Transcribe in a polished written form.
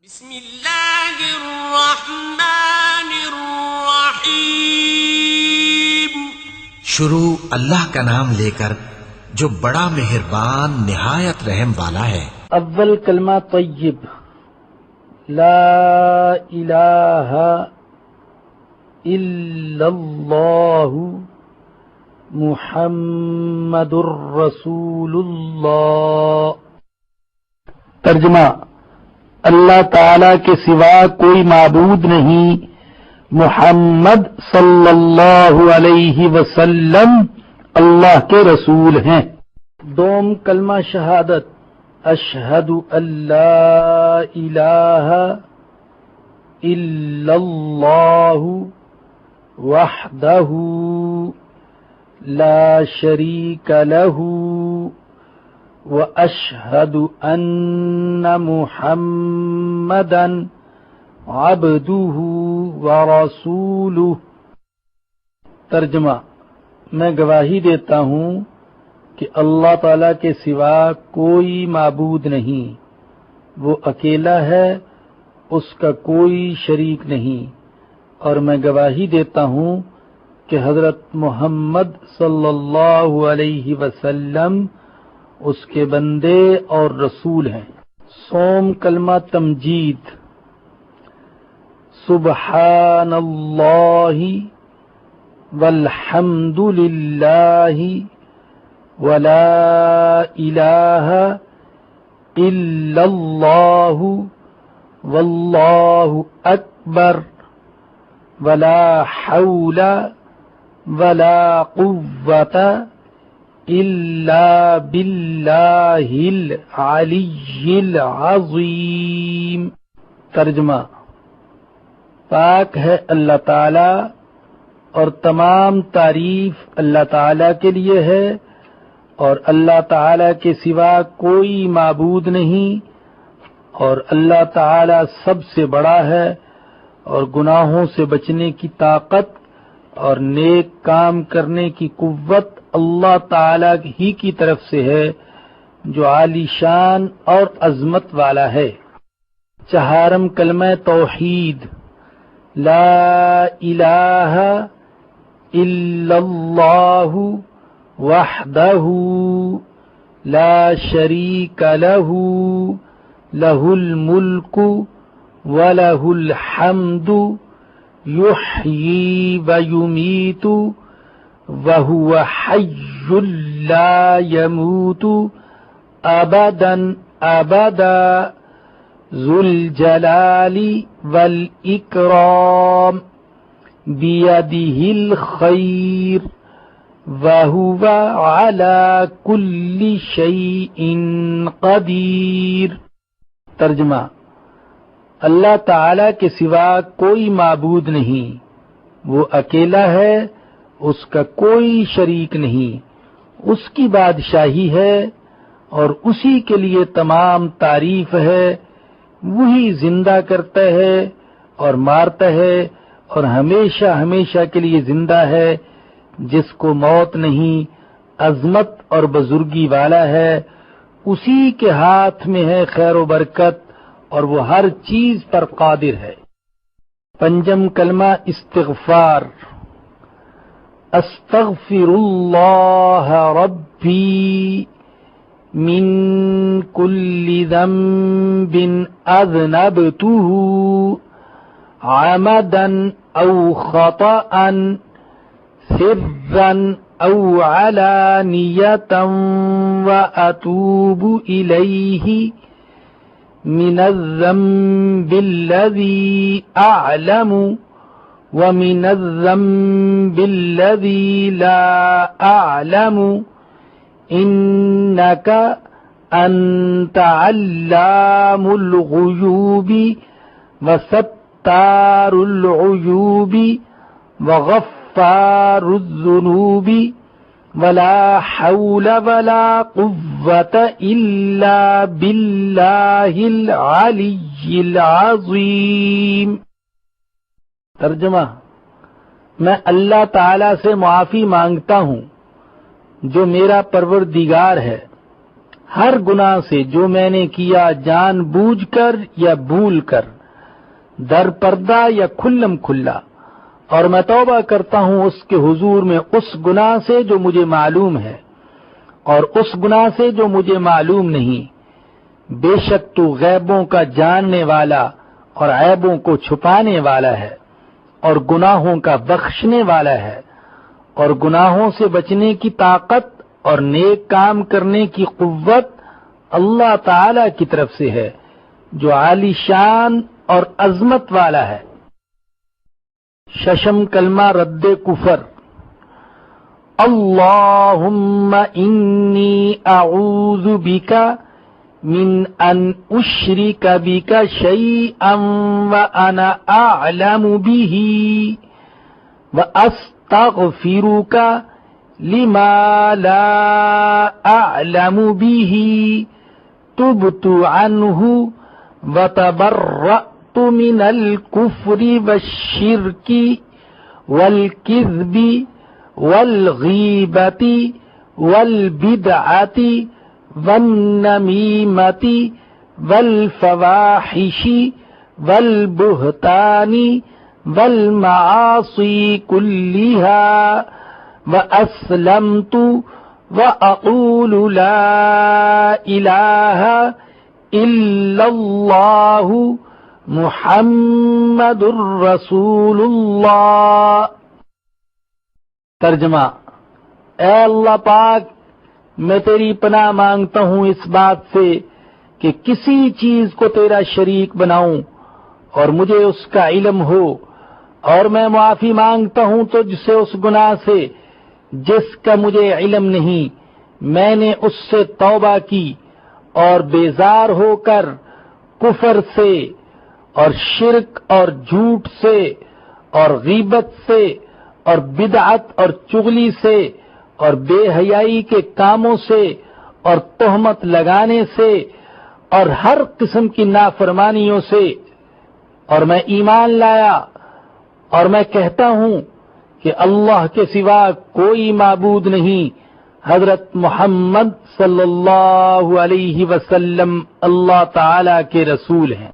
بسم اللہ الرحمن الرحیم۔ شروع اللہ کا نام لے کر جو بڑا مہربان نہایت رحم والا ہے۔ اول کلمہ طیب، لا الہ الا اللہ محمد الرسول اللہ۔ ترجمہ: اللہ تعالی کے سوا کوئی معبود نہیں، محمد صلی اللہ علیہ وسلم اللہ کے رسول ہیں۔ دوم کلمہ شہادت، اشہد ان لا الہ الا اللہ وحدہ لا شریک لہ واشہد ان محمدا عبدہ ورسولہ۔ ترجمہ: میں گواہی دیتا ہوں کہ اللہ تعالی کے سوا کوئی معبود نہیں، وہ اکیلا ہے، اس کا کوئی شریک نہیں، اور میں گواہی دیتا ہوں کہ حضرت محمد صلی اللہ علیہ وسلم اس کے بندے اور رسول ہیں۔ صوم کلمہ تمجید، سبحان اللہ والحمد للہ ولا الہ الا اللہ واللہ اکبر ولا حول ولا قوة الا باللہ العلی العظیم۔ ترجمہ: پاک ہے اللہ تعالی اور تمام تعریف اللہ تعالی کے لیے ہے، اور اللہ تعالی کے سوا کوئی معبود نہیں، اور اللہ تعالی سب سے بڑا ہے، اور گناہوں سے بچنے کی طاقت اور نیک کام کرنے کی قوت اللہ تعالی ہی کی طرف سے ہے جو عالی شان اور عظمت والا ہے۔ چہارم کلمہ توحید، لا الہ الا اللہ وحدہ لا شریک لہ لہ الملک ولہ الحمد یحیی ویمیت وَهُوَ حَيٌّ لَا يَمُوتُ أَبَدًا أَبَدًا ذُو الْجَلَالِ وَالْإِكْرَامِ بِيَدِهِ الْخَيْرُ وَهُوَ عَلَى كُلِّ شَيْءٍ قَدِيرٌ۔ ترجمہ: اللہ تعالی کے سوا کوئی معبود نہیں، وہ اکیلا ہے، اس کا کوئی شریک نہیں، اس کی بادشاہی ہے اور اسی کے لیے تمام تعریف ہے، وہی زندہ کرتا ہے اور مارتا ہے اور ہمیشہ ہمیشہ کے لیے زندہ ہے، جس کو موت نہیں، عظمت اور بزرگی والا ہے، اسی کے ہاتھ میں ہے خیر و برکت اور وہ ہر چیز پر قادر ہے۔ پنجم کلمہ استغفار، استغفر اللہ ربی من کل ذنب اذنبته عمدا او خطأ سرا او علانیة واتوب الیہ من الذنب الذی اعلم وَمِنَ الذَّنبِ الَّذِي لَا أَعْلَمُ إِنَّكَ أَنْتَ عَلَّامُ الْغُيُوبِ وَسَتَّارُ الْعُيُوبِ وَغَفَّارُ الذُّنُوبِ وَلَا حَوْلَ وَلَا قُوَّةَ إِلَّا بِاللَّهِ الْعَلِيِّ الْعَظِيمِ۔ ترجمہ: میں اللہ تعالی سے معافی مانگتا ہوں جو میرا پروردگار ہے، ہر گناہ سے جو میں نے کیا جان بوجھ کر یا بھول کر، در پردہ یا کھلم کھلا، اور میں توبہ کرتا ہوں اس کے حضور میں اس گناہ سے جو مجھے معلوم ہے اور اس گناہ سے جو مجھے معلوم نہیں۔ بے شک تو غیبوں کا جاننے والا اور عیبوں کو چھپانے والا ہے اور گناہوں کا بخشنے والا ہے، اور گناہوں سے بچنے کی طاقت اور نیک کام کرنے کی قوت اللہ تعالی کی طرف سے ہے جو عالی شان اور عظمت والا ہے۔ ششم کلمہ رد کفر۔ اللہم انی اعوذ بک من ان اشرک بک شیئا وانا اعلم به واستغفرک لما لا اعلم به تبت عنہ وتبرأت من الكفر والشرك والكذب والغیبة والبدعة والنمیمة والفواحش والبہتان والمعاصی كلها وأسلمت وأقول لا إله إلا الله محمد رسول اللہ۔ ترجمہ: اے اللہ پاک، میں تیری پناہ مانگتا ہوں اس بات سے کہ کسی چیز کو تیرا شریک بناؤں اور مجھے اس کا علم ہو، اور میں معافی مانگتا ہوں تجھ سے اس گناہ سے جس کا مجھے علم نہیں۔ میں نے اس سے توبہ کی اور بیزار ہو کر کفر سے اور شرک اور جھوٹ سے اور غیبت سے اور بدعت اور چغلی سے اور بے حیائی کے کاموں سے اور تہمت لگانے سے اور ہر قسم کی نافرمانیوں سے، اور میں ایمان لایا اور میں کہتا ہوں کہ اللہ کے سوا کوئی معبود نہیں، حضرت محمد صلی اللہ علیہ وسلم اللہ تعالی کے رسول ہیں۔